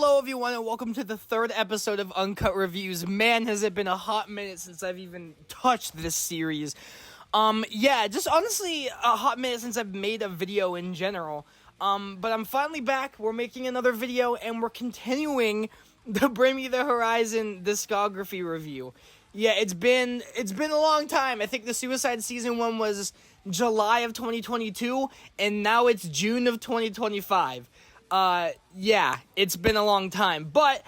Hello everyone and welcome to the third episode of Uncut Reviews. Man, has it been a hot minute since I've even touched this series. Just honestly a hot minute since I've made a video in general. But I'm finally back. We're making another video and we're continuing the Bring Me the Horizon discography review. Yeah, it's been a long time. I think the Suicide Season 1 was July of 2022 and now it's June of 2025. It's been a long time, but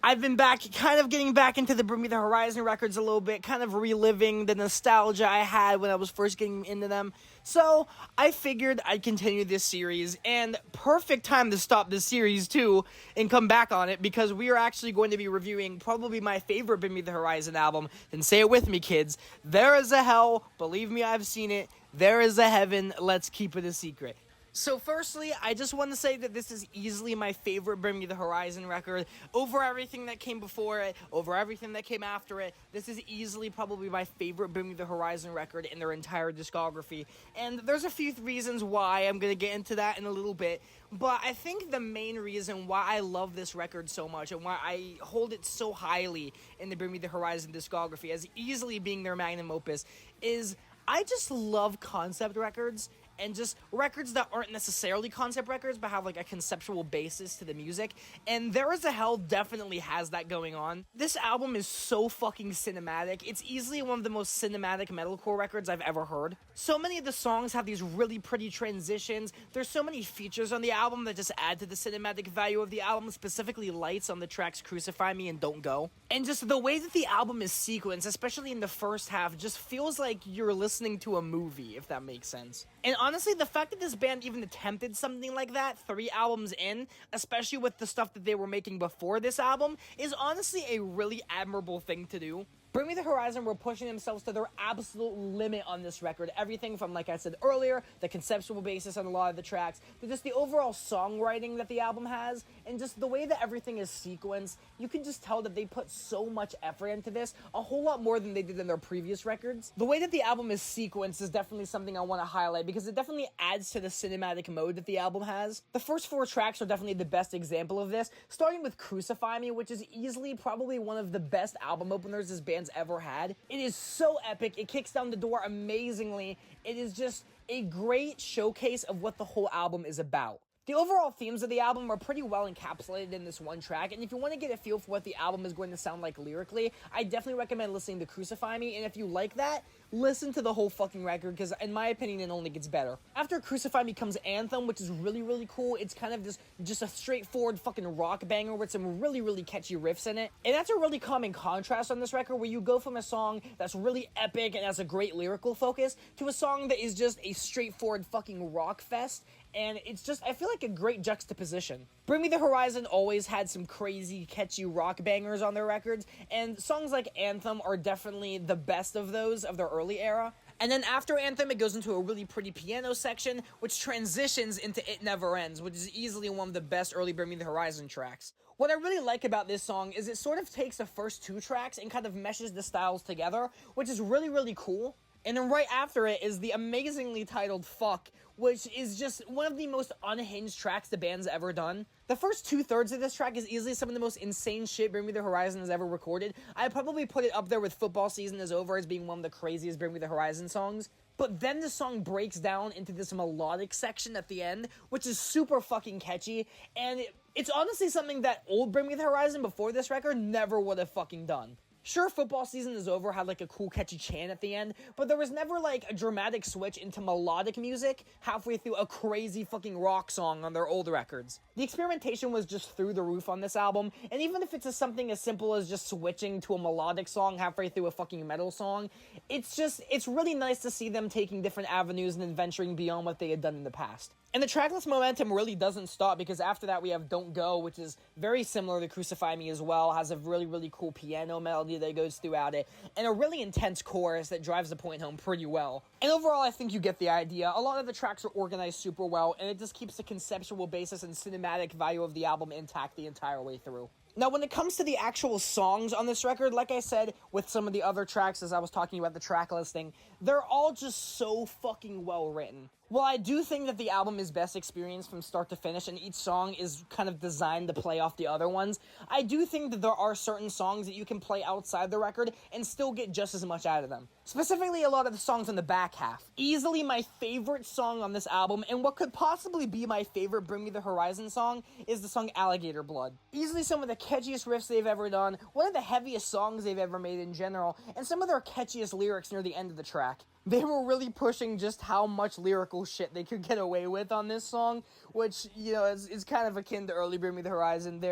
I've been back, kind of getting back into the Bring Me the Horizon records a little bit, kind of reliving the nostalgia I had when I was first getting into them. So I figured I'd continue this series, and perfect time to stop this series too and come back on it, because we are actually going to be reviewing probably my favorite Bring Me the Horizon album. And say it with me, kids. There is a hell, believe me, I've seen it. There is a heaven, let's keep it a secret. So firstly, I just want to say that this is easily my favorite Bring Me the Horizon record. Over everything that came before it, over everything that came after it, this is easily probably my favorite Bring Me the Horizon record in their entire discography. And there's a few reasons why. I'm going to get into that in a little bit. But I think the main reason why I love this record so much and why I hold it so highly in the Bring Me the Horizon discography as easily being their magnum opus is I just love concept records. And just records that aren't necessarily concept records, but have like a conceptual basis to the music. And There Is a Hell definitely has that going on. This album is so fucking cinematic. It's easily one of the most cinematic metalcore records I've ever heard. So many of the songs have these really pretty transitions. There's so many features on the album that just add to the cinematic value of the album, specifically lights on the tracks Crucify Me and Don't Go. And just the way that the album is sequenced, especially in the first half, just feels like you're listening to a movie, if that makes sense. And honestly, the fact that this band even attempted something like that 3 albums in, especially with the stuff that they were making before this album, is honestly a really admirable thing to do. Bring Me the Horizon were pushing themselves to their absolute limit on this record. Everything from, like I said earlier, the conceptual basis on a lot of the tracks, to just the overall songwriting that the album has, and just the way that everything is sequenced. You can just tell that they put so much effort into this, a whole lot more than they did in their previous records. The way that the album is sequenced is definitely something I want to highlight, because it definitely adds to the cinematic mode that the album has. The first 4 tracks are definitely the best example of this, starting with Crucify Me, which is easily probably one of the best album openers this band's ever had. It is so epic. It kicks down the door amazingly. It is just a great showcase of what the whole album is about. The overall themes of the album are pretty well encapsulated in this one track, and if you want to get a feel for what the album is going to sound like lyrically, I definitely recommend listening to Crucify Me, and if you like that, listen to the whole fucking record, because in my opinion, it only gets better. After Crucify Me comes Anthem, which is really, really cool. It's kind of just a straightforward fucking rock banger with some really, really catchy riffs in it. And that's a really common contrast on this record, where you go from a song that's really epic and has a great lyrical focus to a song that is just a straightforward fucking rock fest. And it's just, I feel like a great juxtaposition. Bring Me the Horizon always had some crazy, catchy rock bangers on their records, and songs like Anthem are definitely the best of those of their early era. And then after Anthem, it goes into a really pretty piano section, which transitions into It Never Ends, which is easily one of the best early Bring Me the Horizon tracks. What I really like about this song is it sort of takes the first 2 tracks and kind of meshes the styles together, which is really, really cool. And then right after it is the amazingly titled Fuck, which is just one of the most unhinged tracks the band's ever done. The first 2/3 of this track is easily some of the most insane shit Bring Me the Horizon has ever recorded. I'd probably put it up there with Football Season Is Over as being one of the craziest Bring Me the Horizon songs. But then the song breaks down into this melodic section at the end, which is super fucking catchy, and it's honestly something that old Bring Me the Horizon before this record never would have fucking done. Sure, Football Season Is Over had like a cool catchy chant at the end, but there was never like a dramatic switch into melodic music halfway through a crazy fucking rock song on their old records. The experimentation was just through the roof on this album, and even if it's something as simple as just switching to a melodic song halfway through a fucking metal song, it's really nice to see them taking different avenues and adventuring beyond what they had done in the past. And the tracklist momentum really doesn't stop, because after that we have Don't Go, which is very similar to Crucify Me as well, has a really, really cool piano melody that goes throughout it, and a really intense chorus that drives the point home pretty well. And overall, I think you get the idea. A lot of the tracks are organized super well, and it just keeps the conceptual basis and cinematic value of the album intact the entire way through. Now, when it comes to the actual songs on this record, like I said, with some of the other tracks as I was talking about the track listing, they're all just so fucking well written. While I do think that the album is best experienced from start to finish, and each song is kind of designed to play off the other ones, I do think that there are certain songs that you can play outside the record and still get just as much out of them. Specifically, a lot of the songs on the back half. Easily my favorite song on this album, and what could possibly be my favorite Bring Me the Horizon song, is the song Alligator Blood. Easily some of the catchiest riffs they've ever done, one of the heaviest songs they've ever made in general, and some of their catchiest lyrics near the end of the track. They were really pushing just how much lyrical shit they could get away with on this song, which, you know, is kind of akin to early Bring Me the Horizon. They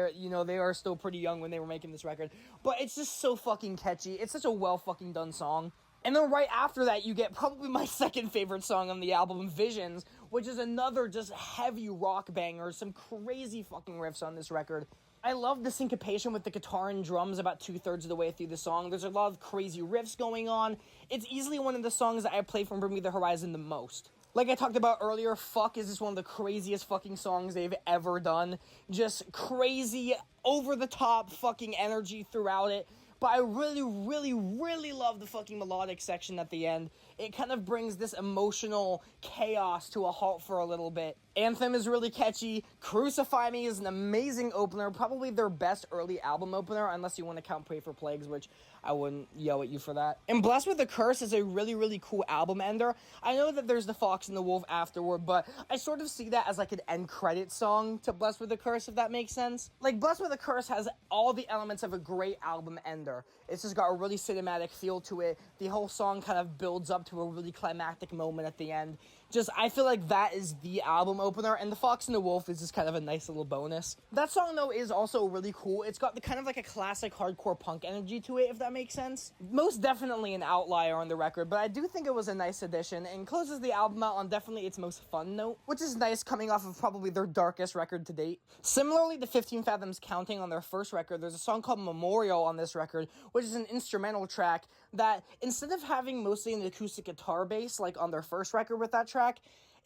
are still pretty young when they were making this record, but it's just so fucking catchy. It's such a well fucking done song. And then right after that, you get probably my second favorite song on the album, Visions, which is another just heavy rock banger, some crazy fucking riffs on this record. I love the syncopation with the guitar and drums about 2/3 of the way through the song. There's a lot of crazy riffs going on. It's easily one of the songs that I play from Bring Me the Horizon the most. Like I talked about earlier, Fuck is just one of the craziest fucking songs they've ever done. Just crazy, over-the-top fucking energy throughout it. But I really, really, really love the fucking melodic section at the end. It kind of brings this emotional chaos to a halt for a little bit. Anthem is really catchy. Crucify Me is an amazing opener, probably their best early album opener, unless you want to count Pray for Plagues, which I wouldn't yell at you for that. And Blessed with a Curse is a really, really cool album ender. I know that there's the Fox and the Wolf afterward, but I sort of see that as like an end credit song to Blessed with a Curse, if that makes sense. Like, Blessed with a Curse has all the elements of a great album ender. It's just got a really cinematic feel to it. The whole song kind of builds up to a really climactic moment at the end. I feel like that is the album opener, and the Fox and the Wolf is just kind of a nice little bonus. That song, though, is also really cool. It's got the kind of like a classic hardcore punk energy to it, if that makes sense. Most definitely an outlier on the record, but I do think it was a nice addition, and closes the album out on definitely its most fun note, which is nice coming off of probably their darkest record to date. Similarly to 15 Fathoms Counting on their first record, there's a song called Memorial on this record, which is an instrumental track that, instead of having mostly an acoustic guitar bass like on their first record with that track,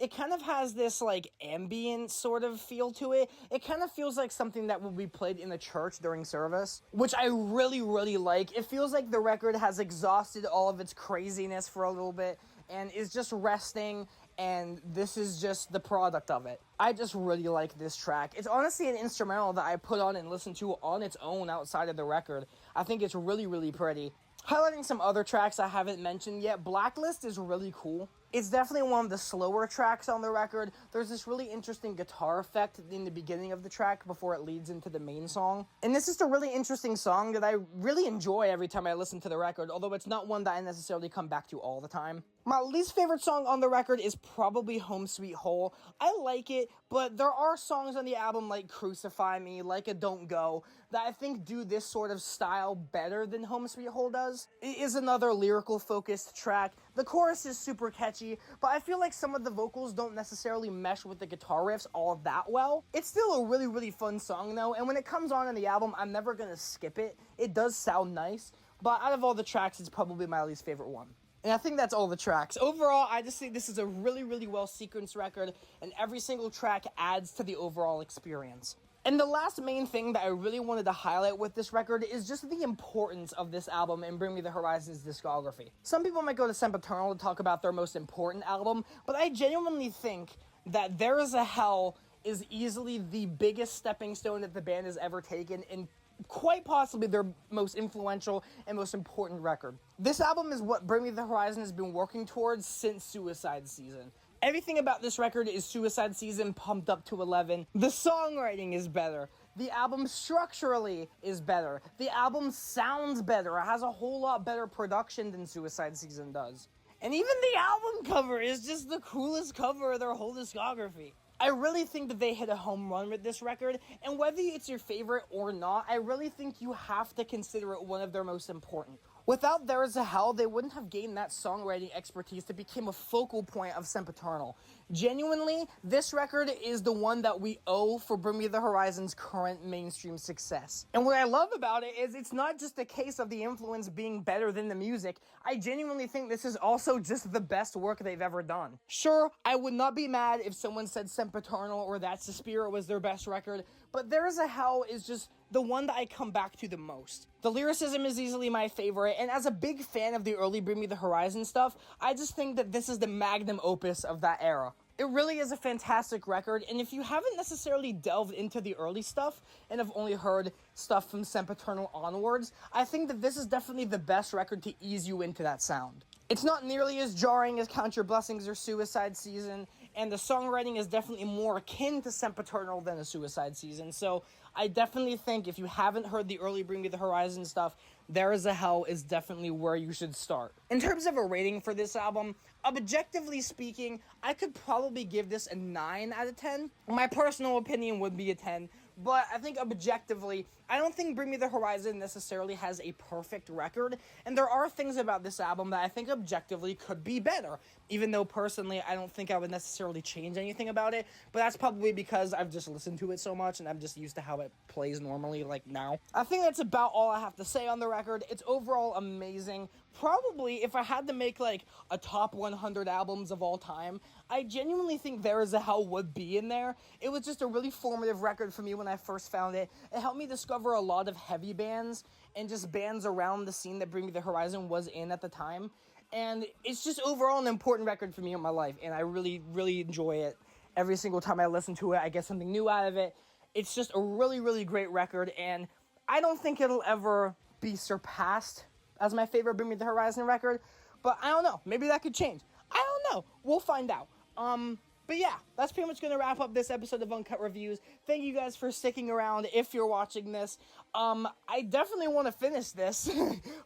it kind of has this, like, ambient sort of feel to it. It kind of feels like something that will be played in the church during service, which I really, really like. It feels like the record has exhausted all of its craziness for a little bit and is just resting, and this is just the product of it. I just really like this track. It's honestly an instrumental that I put on and listen to on its own outside of the record. I think it's really, really pretty. Highlighting some other tracks I haven't mentioned yet, Blacklist is really cool. It's definitely one of the slower tracks on the record. There's this really interesting guitar effect in the beginning of the track before it leads into the main song. And this is a really interesting song that I really enjoy every time I listen to the record, although it's not one that I necessarily come back to all the time. My least favorite song on the record is probably Home Sweet Hole. I like it, but there are songs on the album like Crucify Me, like a Don't Go, that I think do this sort of style better than Home Sweet Hole does. It is another lyrical focused track. The chorus is super catchy, but I feel like some of the vocals don't necessarily mesh with the guitar riffs all that well. It's still a really, really fun song though, and when it comes on the album, I'm never gonna skip it. It does sound nice, but out of all the tracks, it's probably my least favorite one. And I think that's all the tracks. Overall, I just think this is a really, really well-sequenced record, and every single track adds to the overall experience. And the last main thing that I really wanted to highlight with this record is just the importance of this album in Bring Me the Horizon's discography. Some people might go to Sempiternal to talk about their most important album, but I genuinely think that There Is a Hell is easily the biggest stepping stone that the band has ever taken, and quite possibly their most influential and most important record. This album is what Bring Me the Horizon has been working towards since Suicide Season. Everything about this record is Suicide Season pumped up to 11. The songwriting is better. The album structurally is better. The album sounds better. It has a whole lot better production than Suicide Season does. And even the album cover is just the coolest cover of their whole discography. I really think that they hit a home run with this record, and whether it's your favorite or not, I really think you have to consider it one of their most important. Without There Is a Hell, they wouldn't have gained that songwriting expertise that became a focal point of Sempiternal. Genuinely, this record is the one that we owe for Bring Me the Horizon's current mainstream success. And what I love about it is it's not just a case of the influence being better than the music. I genuinely think this is also just the best work they've ever done. Sure, I would not be mad if someone said Sempiternal or That's the Spirit was their best record, but There Is a Hell is just the one that I come back to the most. The lyricism is easily my favorite, and as a big fan of the early Bring Me the Horizon stuff, I just think that this is the magnum opus of that era. It really is a fantastic record, and if you haven't necessarily delved into the early stuff and have only heard stuff from Sempiternal onwards, I think that this is definitely the best record to ease you into that sound. It's not nearly as jarring as Count Your Blessings or Suicide Season, and the songwriting is definitely more akin to Sempiternal than a Suicide Season, so I definitely think if you haven't heard the early Bring Me the Horizon stuff, There Is a Hell is definitely where you should start. In terms of a rating for this album, objectively speaking, I could probably give this a 9 out of 10. My personal opinion would be a 10, but I think objectively, I don't think Bring Me the Horizon necessarily has a perfect record, and there are things about this album that I think objectively could be better, even though personally I don't think I would necessarily change anything about it, but that's probably because I've just listened to it so much and I'm just used to how it plays normally, like now. I think that's about all I have to say on the record. It's overall amazing. Probably, if I had to make, like, a top 100 albums of all time, I genuinely think There Is a Hell would be in there. It was just a really formative record for me when I first found it. It helped me discover a lot of heavy bands and just bands around the scene that Bring Me the Horizon was in at the time. And it's just overall an important record for me in my life, and I really, really enjoy it. Every single time I listen to it, I get something new out of it. It's just a really, really great record, and I don't think it'll ever be surpassed as my favorite Bring Me the Horizon record, but I don't know. Maybe that could change. I don't know. We'll find out. But yeah, that's pretty much going to wrap up this episode of Uncut Reviews. Thank you guys for sticking around if you're watching this. I definitely want to finish this.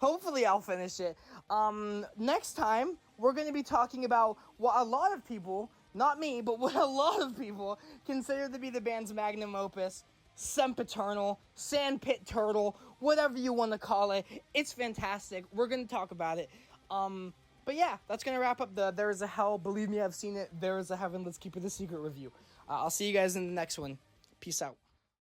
Hopefully I'll finish it. Next time, we're going to be talking about what a lot of people, not me, but what a lot of people consider to be the band's magnum opus, Sempiternal, Sandpit Turtle, whatever you want to call it. It's fantastic. We're going to talk about it. But yeah, that's going to wrap up the There Is a Hell, Believe Me, I've Seen It, There Is a Heaven, Let's Keep It a Secret review. I'll see you guys in the next one. Peace out.